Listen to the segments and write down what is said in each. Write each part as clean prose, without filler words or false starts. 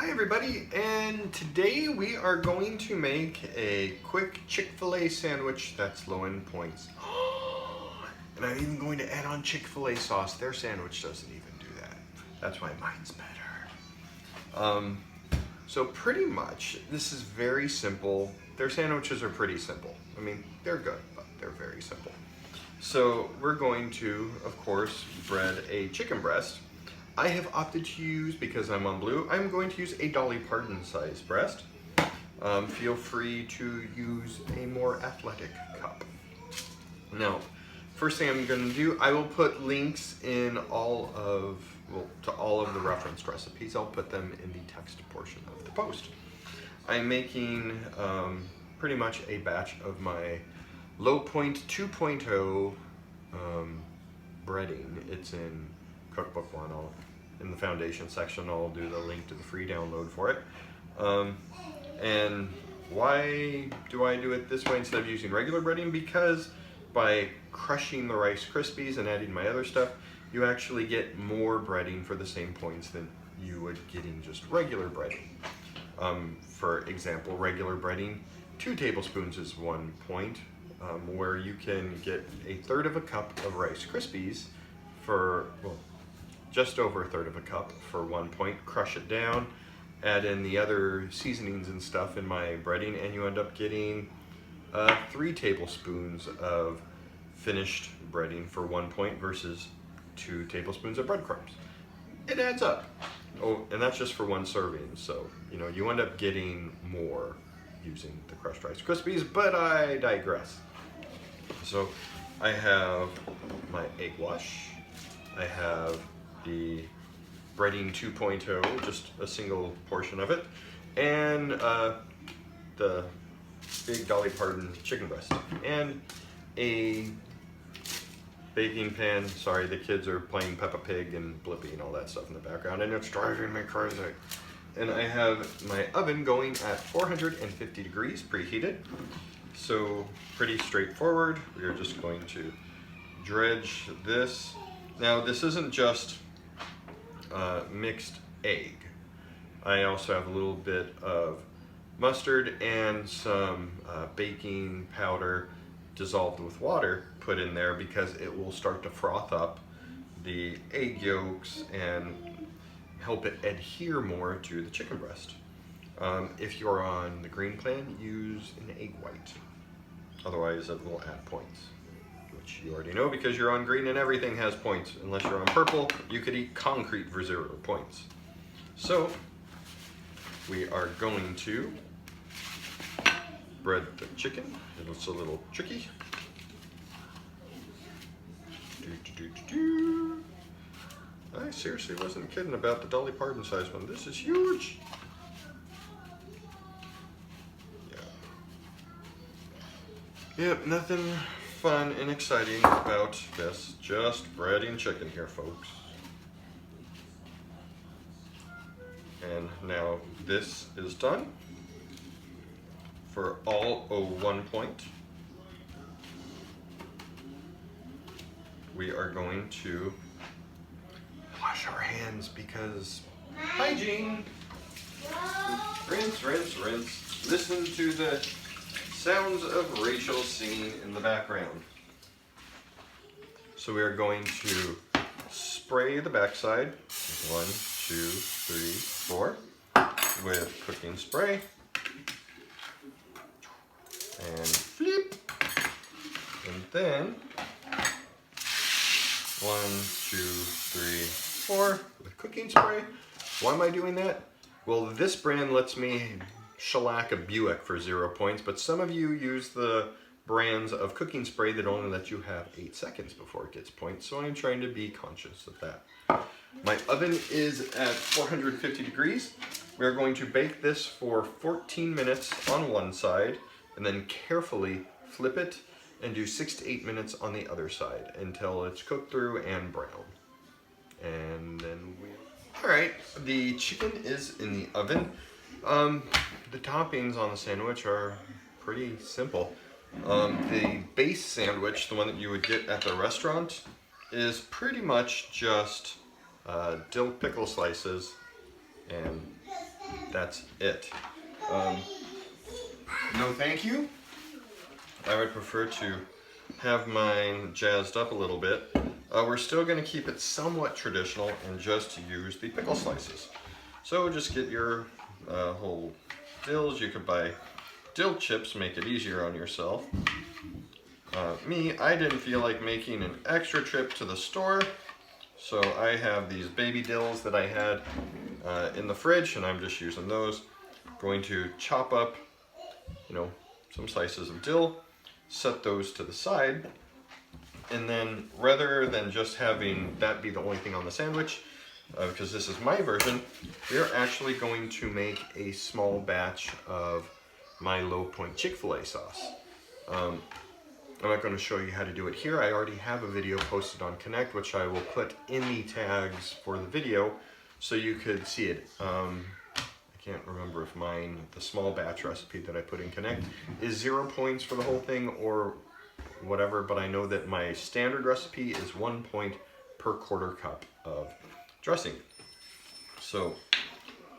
Hi everybody, and today we are going to make a quick Chick-fil-A sandwich that's low in points. And I'm even going to add on Chick-fil-A sauce. Their sandwich doesn't even do that. That's why mine's better. So pretty much, this is very simple. Their sandwiches are pretty simple. I mean, they're good, but they're very simple. So we're going to, of course, bread a chicken breast. I have opted to use, because I'm on blue, I'm going to use a Dolly Parton size breast. Feel free to use a more athletic cup. Now, first thing I'm going to do, I will put links in to all of the referenced recipes. I'll put them in the text portion of the post. I'm making pretty much a batch of my Low Point 2.0 breading. It's in Cookbook 1. In the foundation section, I'll do the link to the free download for it. And why do I do it this way instead of using regular breading? Because by crushing the Rice Krispies and adding my other stuff, you actually get more breading for the same points than you would getting just regular breading. For example, regular breading, 2 tablespoons is 1 point, where you can get 1/3 cup of Rice Krispies for, well, just over 1/3 cup for 1 point. Crush it down, add in the other seasonings and stuff in my breading, and you end up getting 3 tablespoons of finished breading for 1 point versus 2 tablespoons of breadcrumbs. It adds up. Oh, and that's just for 1 serving, so you end up getting more using the crushed Rice Krispies, but I digress. So I have my egg wash, I have the breading 2.0, just a single portion of it, and the big Dolly Parton chicken breast, and a baking pan. Sorry, the kids are playing Peppa Pig and Blippi and all that stuff in the background, and it's driving me crazy. And I have my oven going at 450 degrees, preheated. So pretty straightforward. We are just going to dredge this. Now this isn't just mixed egg. I also have a little bit of mustard and some baking powder dissolved with water put in there because it will start to froth up the egg yolks and help it adhere more to the chicken breast. If you're on the green plan, use an egg white. Otherwise it will add points, which you already know because you're on green and everything has points. Unless you're on purple, you could eat concrete for 0 points. So we are going to bread the chicken. It's a little tricky. I seriously wasn't kidding about the Dolly Parton size one. This is huge. Yep, nothing fun and exciting about this. Just breading chicken here, folks. And now this is done for all 1 point. We are going to wash our hands because hygiene. Rinse, rinse, rinse. Listen to the sounds of Rachel singing in the background. So we are going to spray the backside, 1, 2, 3, 4, with cooking spray, and flip, and then 1, 2, 3, 4 with cooking spray. Why am I doing that? Well, this brand lets me shellac a Buick for 0 points, but some of you use the brands of cooking spray that only let you have 8 seconds before it gets points, so I'm trying to be conscious of that. My oven is at 450 degrees. We're going to bake this for 14 minutes on one side, and then carefully flip it and do 6 to 8 minutes on the other side until it's cooked through and brown. And then Alright, the chicken is in the oven. The toppings on the sandwich are pretty simple. The base sandwich, the one that you would get at the restaurant, is pretty much just dill pickle slices and that's it. No thank you. I would prefer to have mine jazzed up a little bit. We're still going to keep it somewhat traditional and just use the pickle slices. So just get your whole dills. You could buy dill chips, make it easier on yourself. I didn't feel like making an extra trip to the store, so I have these baby dills that I had in the fridge, and I'm just using those. Going to chop up, some slices of dill, set those to the side, and then rather than just having that be the only thing on the sandwich, because this is my version, we're actually going to make a small batch of my Low Point Chick-fil-A sauce. I'm not going to show you how to do it here. I already have a video posted on Connect, which I will put in the tags for the video so you could see it. I can't remember if the small batch recipe that I put in Connect is 0 points for the whole thing or whatever, but I know that my standard recipe is 1 point per quarter cup of dressing. So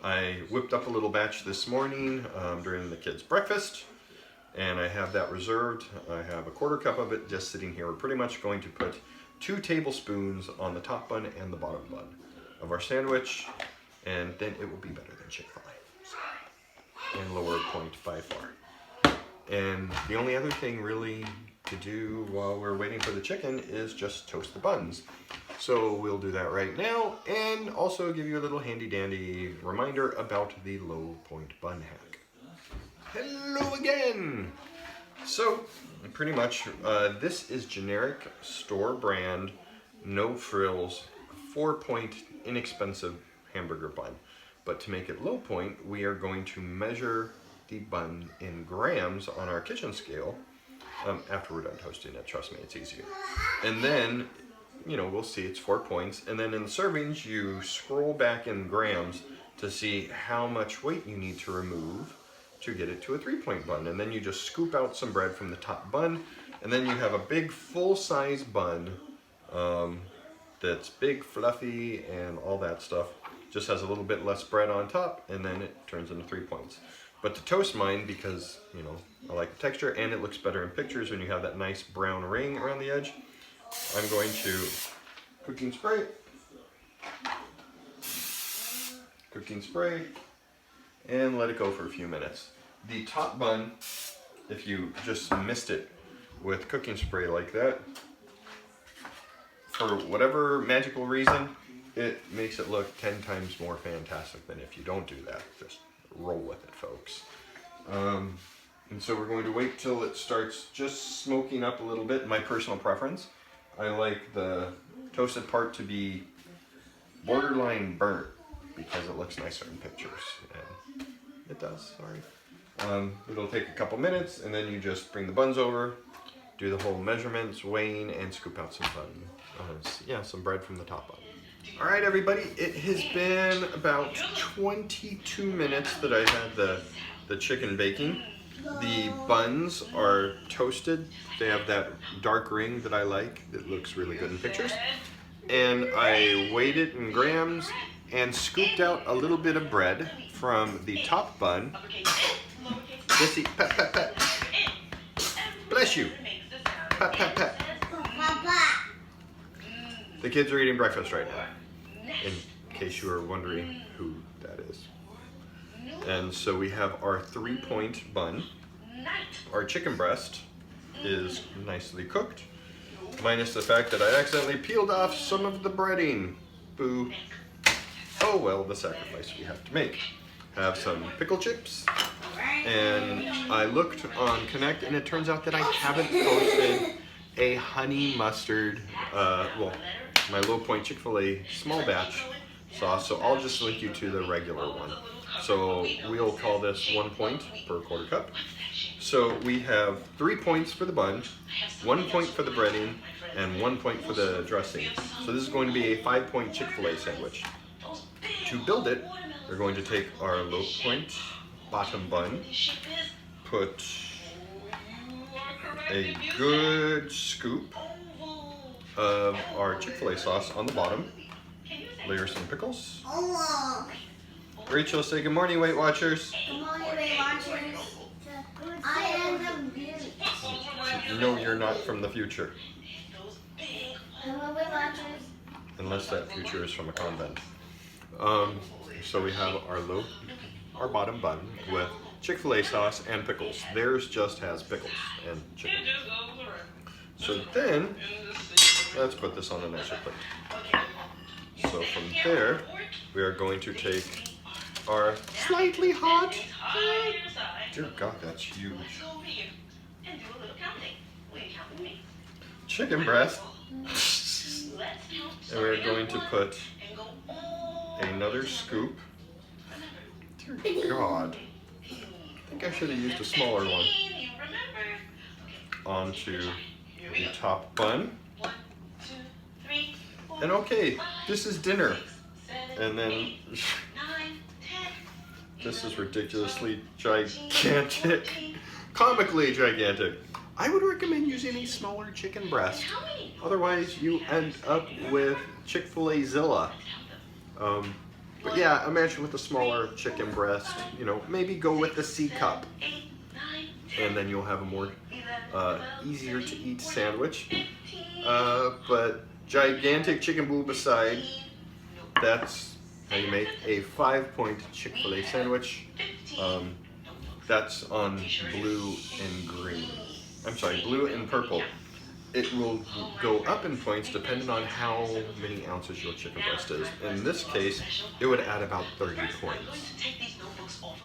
I whipped up a little batch this morning during the kids' breakfast, and I have that reserved. I have a quarter cup of it just sitting here. We're pretty much going to put 2 tablespoons on the top bun and the bottom bun of our sandwich, and then it will be better than Chick-fil-A. And lower point by far. And the only other thing really to do while we're waiting for the chicken is just toast the buns. So we'll do that right now, and also give you a little handy dandy reminder about the Low Point bun hack. Hello again! So pretty much this is generic store brand, no frills, 4-point inexpensive hamburger bun. But to make it low point, we are going to measure the bun in grams on our kitchen scale after we're done toasting it. Trust me, it's easier. And then, we'll see it's 4 points. And then in the servings, you scroll back in grams to see how much weight you need to remove to get it to a 3-point bun. And then you just scoop out some bread from the top bun. And then you have a big full-size bun that's big, fluffy, and all that stuff. Just has a little bit less bread on top, and then it turns into 3 points. But to toast mine, because I like the texture and it looks better in pictures when you have that nice brown ring around the edge, I'm going to cooking spray, and let it go for a few minutes. The top bun, if you just missed it with cooking spray like that, for whatever magical reason, it makes it look 10 times more fantastic than if you don't do that. Just roll with it, folks. And so we're going to wait till it starts just smoking up a little bit. My personal preference, I like the toasted part to be borderline burnt because it looks nicer in pictures. And it does, sorry. It'll take a couple minutes, and then you just bring the buns over, do the whole measurements, weighing, and scoop out some some bread from the top bun. All right, everybody, it has been about 22 minutes that I had the chicken baking. The buns are toasted. They have that dark ring that I like that looks really good in pictures. And I weighed it in grams and scooped out a little bit of bread from the top bun. Missy, pat, pat, pat. Bless you. Pat, pat, pat. The kids are eating breakfast right now, in case you are wondering who that is. And so we have our 3-point bun. Our chicken breast is nicely cooked, minus the fact that I accidentally peeled off some of the breading. Boo. Oh well, the sacrifice we have to make. Have some pickle chips, and I looked on Connect, and it turns out that I haven't posted a honey mustard, my Low Point Chick-fil-A small batch sauce, so I'll just link you to the regular one. So we'll call this 1 point per quarter cup. So we have 3 points for the bun, 1 point for the breading, and 1 point for the dressing. So this is going to be a 5-point Chick-fil-A sandwich. To build it, we're going to take our Low Point bottom bun, put a good scoop of our Chick-fil-A sauce on the bottom, layer some pickles, Rachel, say good morning, Weight Watchers. Good morning, Weight Watchers. I am the beauty. No, you're not from the future. Hello, Weight Watchers. Unless that future is from a convent. So we have our bottom bun with Chick-fil-A sauce and pickles. Theirs just has pickles and chicken. So then, let's put this on a nicer plate. So from there, we are going to take our slightly hot, dear God, that's huge, chicken breast. And we're going to put another scoop. Dear God. I think I should have used a smaller one. Onto the top bun. And okay, this is dinner. And then this is ridiculously gigantic. Comically gigantic. I would recommend using a smaller chicken breast. Otherwise, you end up with Chick-fil-A-zilla. But yeah, imagine with a smaller chicken breast, you know, maybe go with the C cup. And then you'll have a more easier to eat sandwich. But gigantic chicken boob aside, that's how you make a 5-point Chick-fil-A sandwich. That's on blue and green. I'm sorry, blue and purple. It will go up in points depending on how many ounces your chicken breast is. In this case, it would add about 30 points.